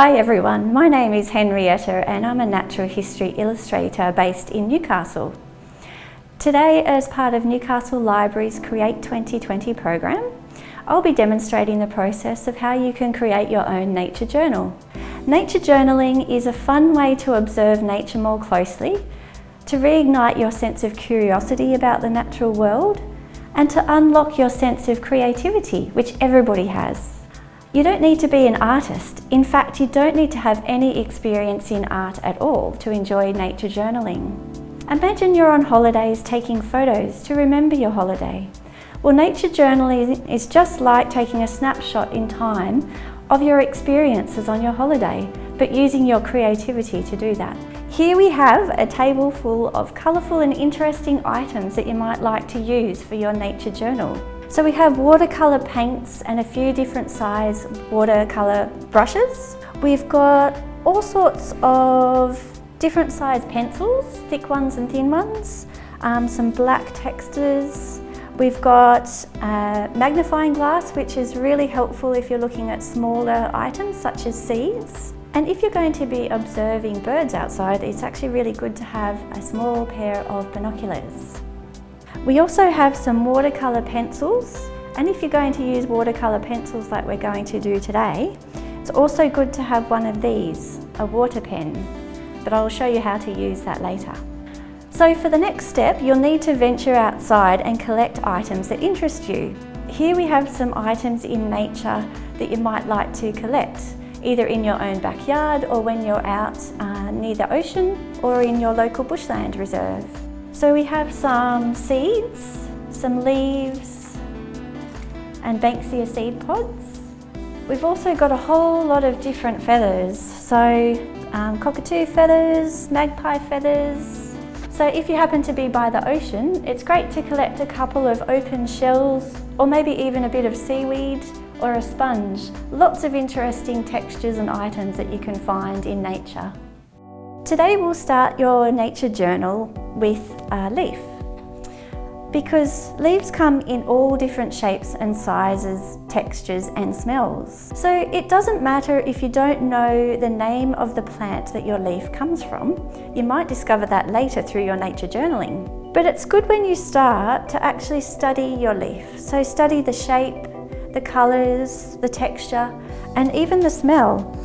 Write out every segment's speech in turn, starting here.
Hi everyone, my name is Henrietta and I'm a natural history illustrator based in Newcastle. Today, as part of Newcastle Library's Create 2020 program, I'll be demonstrating the process of how you can create your own nature journal. Nature journaling is a fun way to observe nature more closely, to reignite your sense of curiosity about the natural world, and to unlock your sense of creativity, which everybody has. You don't need to be an artist. In fact, you don't need to have any experience in art at all to enjoy nature journaling. Imagine you're on holidays taking photos to remember your holiday. Well, nature journaling is just like taking a snapshot in time of your experiences on your holiday, but using your creativity to do that. Here we have a table full of colourful and interesting items that you might like to use for your nature journal. So we have watercolour paints and a few different size watercolour brushes. We've got all sorts of different size pencils, thick ones and thin ones, some black textures. We've got a magnifying glass, which is really helpful if you're looking at smaller items such as seeds. And if you're going to be observing birds outside, it's actually really good to have a small pair of binoculars. We also have some watercolour pencils, and if you're going to use watercolour pencils like we're going to do today, it's also good to have one of these, a water pen, but I'll show you how to use that later. So for the next step, you'll need to venture outside and collect items that interest you. Here we have some items in nature that you might like to collect, either in your own backyard or when you're out near the ocean or in your local bushland reserve. So we have some seeds, some leaves and Banksia seed pods. We've also got a whole lot of different feathers, so cockatoo feathers, magpie feathers. So if you happen to be by the ocean, it's great to collect a couple of open shells or maybe even a bit of seaweed or a sponge. Lots of interesting textures and items that you can find in nature. Today we'll start your nature journal with a leaf, because leaves come in all different shapes and sizes, textures and smells. So it doesn't matter if you don't know the name of the plant that your leaf comes from. You might discover that later through your nature journaling. But it's good when you start to actually study your leaf. So study the shape, the colours, the texture and even the smell.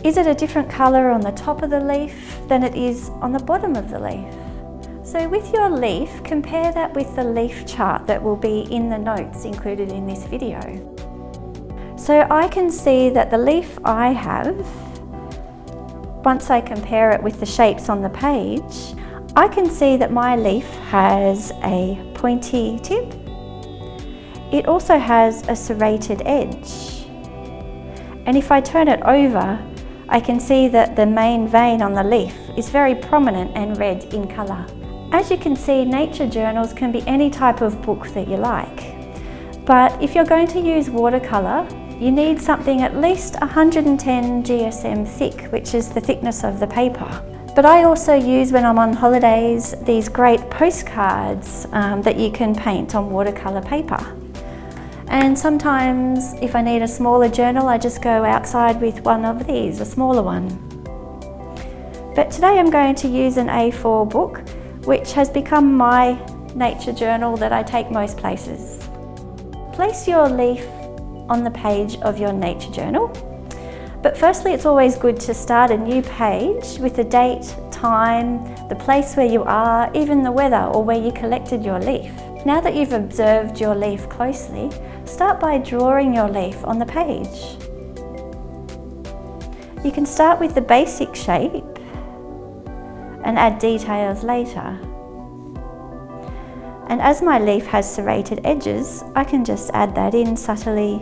Is it a different colour on the top of the leaf than it is on the bottom of the leaf? So with your leaf, compare that with the leaf chart that will be in the notes included in this video. So I can see that the leaf I have, once I compare it with the shapes on the page, I can see that my leaf has a pointy tip. It also has a serrated edge. And if I turn it over, I can see that the main vein on the leaf is very prominent and red in colour. As you can see, nature journals can be any type of book that you like. But if you're going to use watercolour, you need something at least 110 GSM thick, which is the thickness of the paper. But I also use, when I'm on holidays, these great postcards that you can paint on watercolour paper. And sometimes if I need a smaller journal, I just go outside with one of these, a smaller one. But today I'm going to use an A4 book, which has become my nature journal that I take most places. Place your leaf on the page of your nature journal. But firstly, it's always good to start a new page with the date, time, the place where you are, even the weather or where you collected your leaf. Now that you've observed your leaf closely, start by drawing your leaf on the page. You can start with the basic shape and add details later. And as my leaf has serrated edges, I can just add that in subtly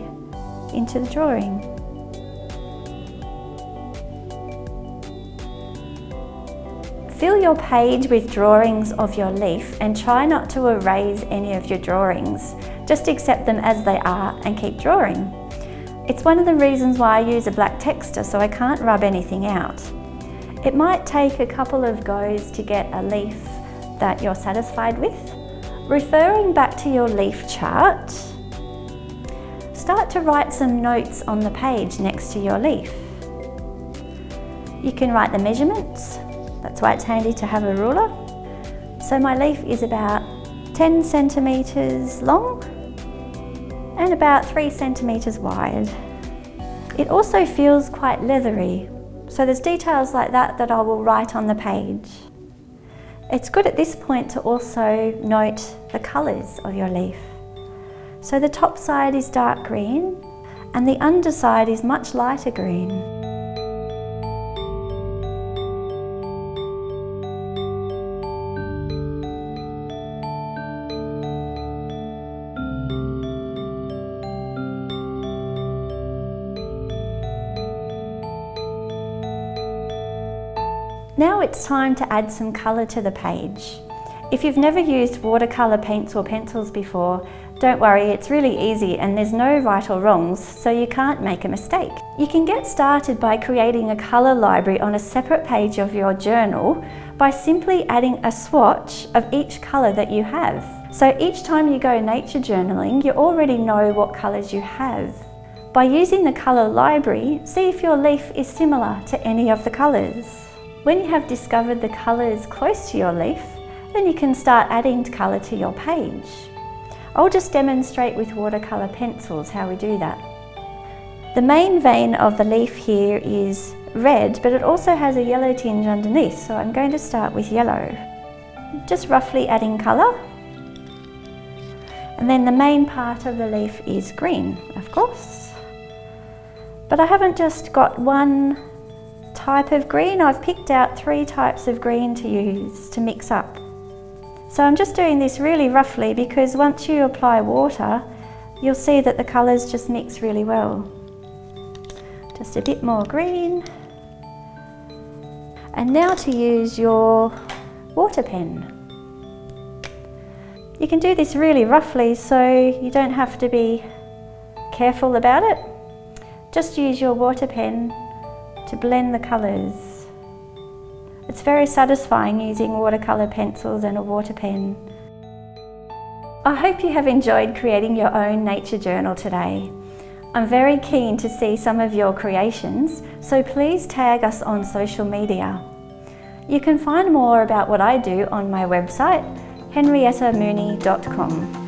into the drawing. Fill your page with drawings of your leaf and try not to erase any of your drawings. Just accept them as they are and keep drawing. It's one of the reasons why I use a black texter, so I can't rub anything out. It might take a couple of goes to get a leaf that you're satisfied with. Referring back to your leaf chart, start to write some notes on the page next to your leaf. You can write the measurements, that's why it's handy to have a ruler. So my leaf is about 10 centimetres long and about 3 centimetres wide. It also feels quite leathery, so there's details like that that I will write on the page. It's good at this point to also note the colours of your leaf. So the top side is dark green and the underside is much lighter green. Now it's time to add some colour to the page. If you've never used watercolour paints or pencils before, don't worry, it's really easy and there's no right or wrongs, so you can't make a mistake. You can get started by creating a colour library on a separate page of your journal by simply adding a swatch of each colour that you have. So each time you go nature journaling, you already know what colours you have. By using the colour library, see if your leaf is similar to any of the colours. When you have discovered the colours close to your leaf, then you can start adding colour to your page. I'll just demonstrate with watercolour pencils how we do that. The main vein of the leaf here is red, but it also has a yellow tinge underneath, so I'm going to start with yellow. Just roughly adding colour. And then the main part of the leaf is green, of course. But I haven't just got one type of green, I've picked out 3 types of green to use to mix up. So I'm just doing this really roughly because once you apply water, you'll see that the colours just mix really well. Just a bit more green. And now to use your water pen. You can do this really roughly so you don't have to be careful about it. Just use your water pen to blend the colours. It's very satisfying using watercolour pencils and a water pen. I hope you have enjoyed creating your own nature journal today. I'm very keen to see some of your creations, so please tag us on social media. You can find more about what I do on my website, henriettamooney.com.